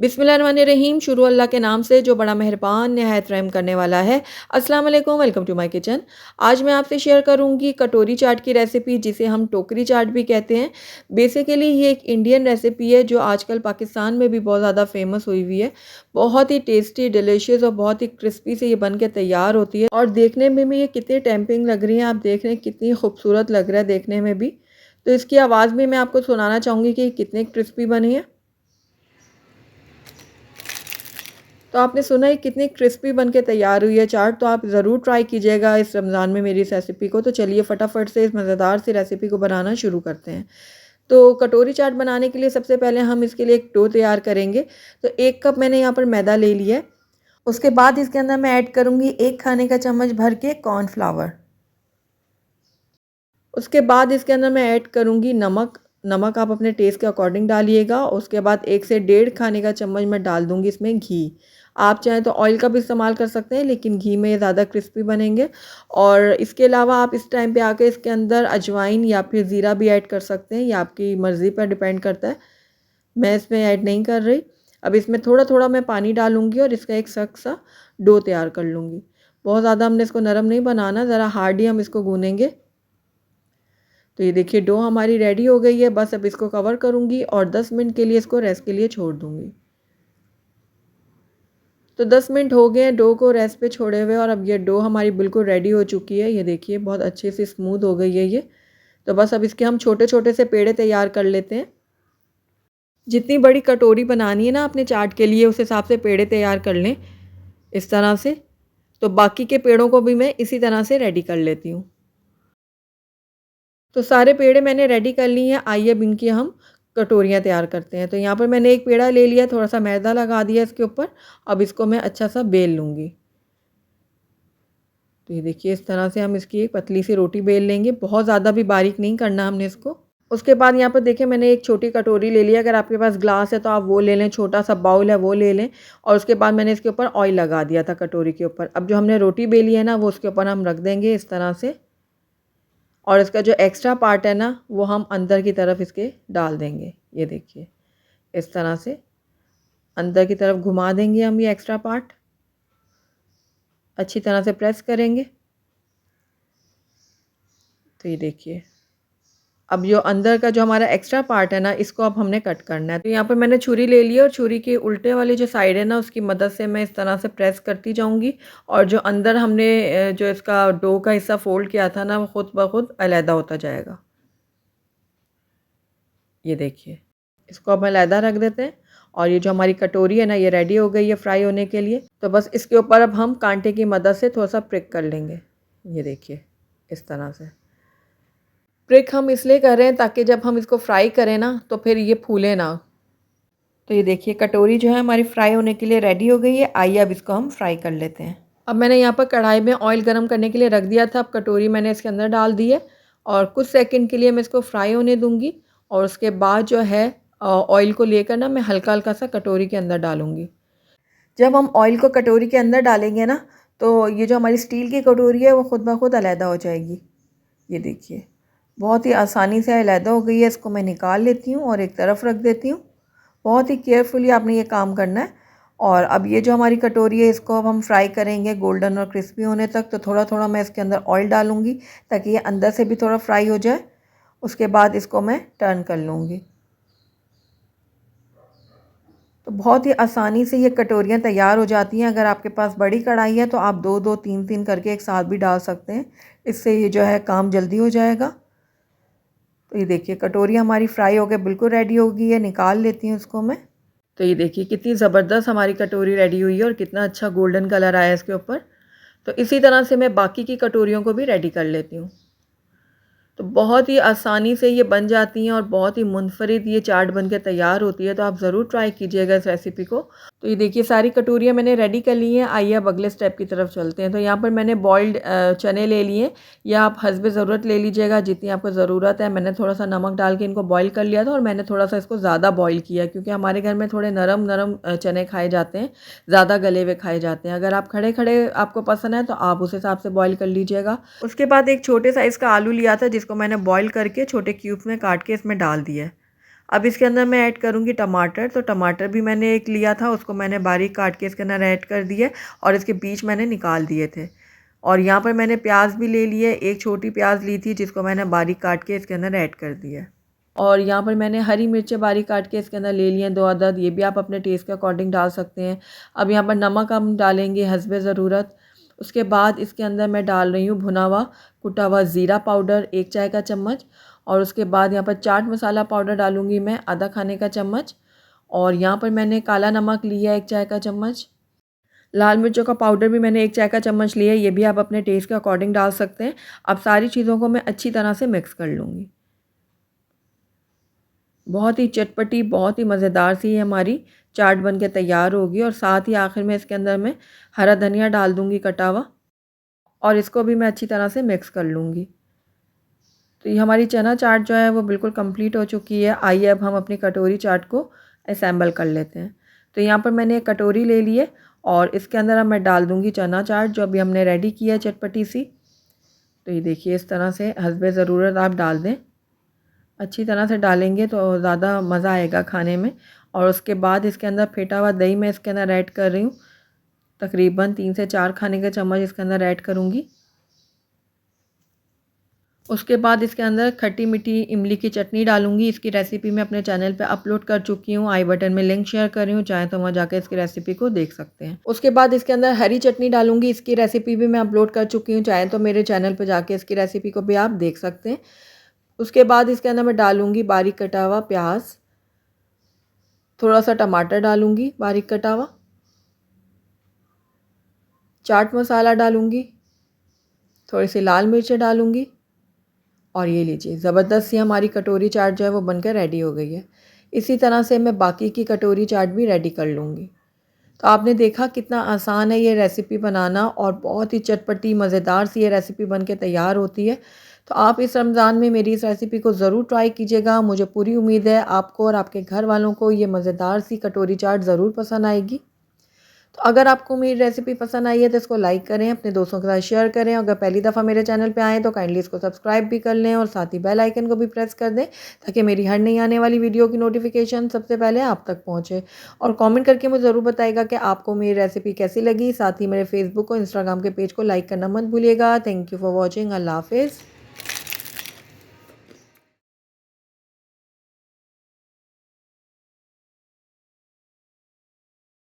बिस्मिल्लाहिर्रहमानिर्रहीम। शुरू अल्लाह के नाम से जो बड़ा मेहरबान नहायत रहम करने वाला है। अस्सलाम वालेकुम, वेलकम टू माय किचन। आज मैं आपसे शेयर करूंगी कटोरी चाट की रेसिपी, जिसे हम टोकरी चाट भी कहते हैं। बेसिकली ये एक इंडियन रेसिपी है जो आजकल पाकिस्तान में भी बहुत ज़्यादा फेमस हुई हुई है। बहुत ही टेस्टी, डिलीशियस और बहुत ही क्रिस्पी से ये बन के तैयार होती है। और देखने में भी ये कितनी टेम्पटिंग लग रही है, आप देख रहे हैं कितनी खूबसूरत लग रहा है देखने में भी। तो इसकी आवाज़ भी मैं आपको सुनाना चाहूँगी कि कितनी क्रिस्पी बनी है। तो आपने सुना ही कितनी क्रिस्पी बन के तैयार हुई है चाट। तो आप ज़रूर ट्राई कीजिएगा इस रमज़ान में मेरी इस रेसिपी को। तो चलिए फटाफट से इस मज़ेदार सी रेसिपी को बनाना शुरू करते हैं। तो कटोरी चाट बनाने के लिए सबसे पहले हम इसके लिए एक डो तैयार करेंगे। तो 1 कप मैंने यहाँ पर मैदा ले लिया है। उसके बाद इसके अंदर मैं ऐड करूँगी 1 खाने का चम्मच भर के कॉर्नफ्लावर। उसके बाद इसके अंदर मैं ऐड करूँगी नमक। नमक आप अपने टेस्ट के अकॉर्डिंग डालिएगा। उसके बाद 1 से 1.5 खाने का चम्मच मैं डाल दूँगी इसमें घी। आप चाहें तो ऑयल का भी इस्तेमाल कर सकते हैं, लेकिन घी में ये ज़्यादा क्रिस्पी बनेंगे। और इसके अलावा आप इस टाइम पे आके इसके अंदर अजवाइन या फिर ज़ीरा भी ऐड कर सकते हैं, ये आपकी मर्ज़ी पर डिपेंड करता है। मैं इसमें ऐड नहीं कर रही। अब इसमें थोड़ा-थोड़ा मैं पानी डालूँगी और इसका एक सख्त सा डो तैयार कर लूँगी। बहुत ज़्यादा हमने इसको नरम नहीं बनाना, ज़रा हार्ड ही हम इसको गूँनेंगे। तो ये देखिए डो हमारी रेडी हो गई है। बस अब इसको कवर करूँगी और 10 मिनट के लिए इसको रेस्ट के लिए छोड़ दूँगी। तो 10 मिनट हो गए हैं डो को रेस्ट पे छोड़े हुए, और अब ये डो हमारी बिल्कुल रेडी हो चुकी है। ये देखिए बहुत अच्छे से स्मूथ हो गई है ये। तो बस अब इसके हम छोटे-छोटे से पेड़े तैयार कर लेते हैं। जितनी बड़ी कटोरी बनानी है ना अपने चाट के लिए, उस हिसाब से पेड़े तैयार कर लें इस तरह से। तो बाकी के पेड़ों को भी मैं इसी तरह से रेडी कर लेती हूँ। तो सारे पेड़े मैंने रेडी कर लिए हैं। आइए अब इनकी हम कटोरियाँ तैयार करते हैं। तो यहाँ पर मैंने एक पेड़ा ले लिया, थोड़ा-सा मैदा लगा दिया इसके ऊपर। अब इसको मैं अच्छा-सा बेल लूँगी। तो ये देखिए इस तरह से हम इसकी एक पतली सी रोटी बेल लेंगे। बहुत ज़्यादा भी बारीक नहीं करना हमने इसको। उसके बाद यहाँ पर देखिए मैंने एक छोटी कटोरी ले लिया। अगर आपके पास ग्लास है तो आप वो ले लें, छोटा-सा बाउल है वो ले लें। और उसके बाद मैंने इसके ऊपर ऑयल लगा दिया था कटोरी के ऊपर। अब जो हमने रोटी बेली है ना, वो उसके ऊपर हम रख देंगे इस तरह से। और इसका जो एक्स्ट्रा पार्ट है ना, वो हम अंदर की तरफ इसके डाल देंगे। ये देखिए इस तरह से अंदर की तरफ घुमा देंगे हम ये एक्स्ट्रा पार्ट। अच्छी तरह से प्रेस करेंगे। तो ये देखिए अब जो अंदर का जो हमारा एक्स्ट्रा पार्ट है ना, इसको अब हमने कट करना है। तो यहाँ पर मैंने छुरी ले ली और छुरी के उल्टे वाली जो साइड है ना, उसकी मदद से मैं इस तरह से प्रेस करती जाऊँगी। और जो अंदर हमने जो इसका डो का हिस्सा फोल्ड किया था ना, वो खुद ब खुद अलहदा होता जाएगा। ये देखिए इसको अब अलहदा रख देते हैं। और ये जो हमारी कटोरी है ना, ये रेडी हो गई है फ्राई होने के लिए। तो बस इसके ऊपर अब हम कांटे की मदद से थोड़ा सा प्रिक कर लेंगे। ये देखिए इस तरह से प्रिक हम इसलिए कर रहे हैं ताकि जब हम इसको फ्राई करें ना, तो फिर ये फूले ना। तो ये देखिए कटोरी जो है हमारी फ्राई होने के लिए रेडी हो गई है। आइए अब इसको हम फ्राई कर लेते हैं। अब मैंने यहाँ पर कढ़ाई में ऑयल गरम करने के लिए रख दिया था। अब कटोरी मैंने इसके अंदर डाल दी है और कुछ सेकंड के लिए मैं इसको फ्राई होने दूँगी। और उसके बाद जो है ऑयल को लेकर ना मैं हल्का-हल्का सा कटोरी के अंदर डालूँगी। जब हम ऑयल को कटोरी के अंदर डालेंगे ना, तो ये जो हमारी स्टील की कटोरी है वो खुद ब खुद अलहदा हो जाएगी। ये देखिए बहुत ही आसानी से अलहदा हो गई है। इसको मैं निकाल लेती हूँ और एक तरफ रख देती हूँ। बहुत ही केयरफुली आपने ये काम करना है। और अब ये जो हमारी कटोरी है, इसको अब हम फ्राई करेंगे गोल्डन और क्रिस्पी होने तक। तो थोड़ा-थोड़ा मैं इसके अंदर ऑयल डालूँगी ताकि ये अंदर से भी थोड़ा फ्राई हो जाए। उसके बाद इसको मैं टर्न कर लूँगी। तो बहुत ही आसानी से ये कटोरियाँ तैयार हो जाती हैं। अगर आपके पास बड़ी कढ़ाई है तो आप 2-2 3-3 करके एक साथ भी डाल सकते हैं। इससे ये जो है काम जल्दी हो जाएगा। तो ये देखिए कटोरी हमारी फ्राई हो के बिल्कुल रेडी हो गई है। निकाल लेती हूँ इसको मैं। तो ये देखिए कितनी ज़बरदस्त हमारी कटोरी रेडी हुई है और कितना अच्छा गोल्डन कलर आया है इसके ऊपर। तो इसी तरह से मैं बाकी की कटोरियों को भी रेडी कर लेती हूँ। तो बहुत ही आसानी से ये बन जाती हैं और बहुत ही मुनफरिद ये चाट बन के तैयार होती है। तो आप ज़रूर ट्राई कीजिएगा इस रेसिपी को। तो ये देखिए सारी कटोरियाँ मैंने रेडी कर ली हैं। आइए अब अगले स्टेप की तरफ चलते हैं। तो यहाँ पर मैंने बॉइल्ड चने ले लिए, या आप हस्बे ज़रूरत ले लीजिएगा जितनी आपको ज़रूरत है। मैंने थोड़ा सा नमक डाल के इनको बॉईल कर लिया था, और मैंने थोड़ा सा इसको ज़्यादा बॉईल किया क्योंकि हमारे घर में थोड़े नरम नरम चने खाए जाते हैं, ज़्यादा गले हुए खाए जाते हैं। अगर आप खड़े खड़े आपको पसंद है तो आप उस हिसाब से बॉईल कर लीजिएगा। उसके बाद एक छोटे साइज़ का आलू लिया था, जिसको मैंने बॉईल करके छोटे क्यूब्स में काट के इसमें डाल दिया है। अब इसके अंदर मैं ऐड करूँगी टमाटर। तो टमाटर भी मैंने एक लिया था, उसको मैंने बारीक काट के इसके अंदर ऐड कर दिए और इसके बीज मैंने निकाल दिए थे। और यहाँ पर मैंने प्याज भी ले लिए, एक छोटी प्याज ली थी जिसको मैंने बारीक काट के इसके अंदर ऐड कर दिया। और यहाँ पर मैंने हरी मिर्चें बारीक काट के इसके अंदर ले लिए हैं 2 अदद, ये भी आप अपने टेस्ट के अकॉर्डिंग डाल सकते हैं। अब यहाँ पर नमक हम डालेंगे हस्बे ज़रूरत। उसके बाद इसके अंदर मैं डाल रही हूँ भुना हुआ कुटा हुआ ज़ीरा पाउडर 1 चाय का चम्मच। और उसके बाद यहाँ पर चाट मसाला पाउडर डालूँगी मैं आधा खाने का चम्मच। और यहाँ पर मैंने काला नमक लिया 1 चाय का चम्मच। लाल मिर्चों का पाउडर भी मैंने 1 चाय का चम्मच लिया है, ये भी आप अपने टेस्ट के अकॉर्डिंग डाल सकते हैं। अब सारी चीज़ों को मैं अच्छी तरह से मिक्स कर लूँगी। बहुत ही चटपटी, बहुत ही मज़ेदार सी ये हमारी चाट बन के तैयार होगी। और साथ ही आखिर में इसके अंदर मैं हरा धनिया डाल दूँगी कटा हुआ और इसको भी मैं अच्छी तरह से मिक्स कर लूँगी। तो ये हमारी चना चाट जो है वो बिल्कुल कंप्लीट हो चुकी है। आइए अब हम अपनी कटोरी चाट को असेंबल कर लेते हैं। तो यहाँ पर मैंने एक कटोरी ले ली है और इसके अंदर अब मैं डाल दूँगी चना चाट जो अभी हमने रेडी की है चटपटी सी। तो ये देखिए इस तरह से हस्बे ज़रूरत आप डाल दें। अच्छी तरह से डालेंगे तो ज़्यादा मज़ा आएगा खाने में। और उसके बाद इसके अंदर फेंटा हुआ दही मैं इसके अंदर ऐड कर रही हूँ। तकरीबन 3 से 4 खाने के चम्मच इसके अंदर ऐड करूँगी। उसके बाद इसके अंदर खट्टी मीठी इमली की चटनी डालूँगी। इसकी रेसिपी मैं अपने चैनल पे अपलोड कर चुकी हूँ, आई बटन में लिंक शेयर कर रही हूँ, चाहे तो वहाँ जाकर इसकी रेसिपी को देख सकते हैं। उसके बाद इसके अंदर हरी चटनी डालूँगी, इसकी रेसिपी भी मैं अपलोड कर चुकी हूँ, चाहे तो मेरे चैनल पर जाके इसकी रेसिपी को भी आप देख सकते हैं। उसके बाद इसके अंदर मैं डालूँगी बारीक कटा हुआ प्याज, थोड़ा सा टमाटर डालूँगी बारीक कटा हुआ, चाट मसाला डालूँगी, थोड़ी सी लाल मिर्चें डालूँगी। और ये लीजिए ज़बरदस्त सी हमारी कटोरी चाट जो है वो बनकर रेडी हो गई है। इसी तरह से मैं बाकी की कटोरी चाट भी रेडी कर लूँगी। तो आपने देखा कितना आसान है ये रेसिपी बनाना और बहुत ही चटपटी मज़ेदार सी ये रेसिपी बन के तैयार होती है। तो आप इस रमज़ान में मेरी इस रेसिपी को ज़रूर ट्राई कीजिएगा। मुझे पूरी उम्मीद है आपको और आपके घर वालों को ये मज़ेदार सी कटोरी चाट ज़रूर पसंद आएगी। तो अगर आपको मेरी रेसिपी पसंद आई है तो इसको लाइक करें, अपने दोस्तों के साथ शेयर करें। अगर पहली दफ़ा मेरे चैनल पे आएँ तो काइंडली इसको सब्सक्राइब भी कर लें और साथ ही बेल आइकन को भी प्रेस कर दें ताकि मेरी हर नई आने वाली वीडियो की नोटिफिकेशन सबसे पहले आप तक पहुँचे। और कमेंट करके मुझे ज़रूर बताइएगा कि आपको मेरी रेसिपी कैसी लगी। साथ ही मेरे फेसबुक और इंस्टाग्राम के पेज को लाइक करना मत भूलिएगा। Thank you for watching. अल्लाह हाफ़िज़।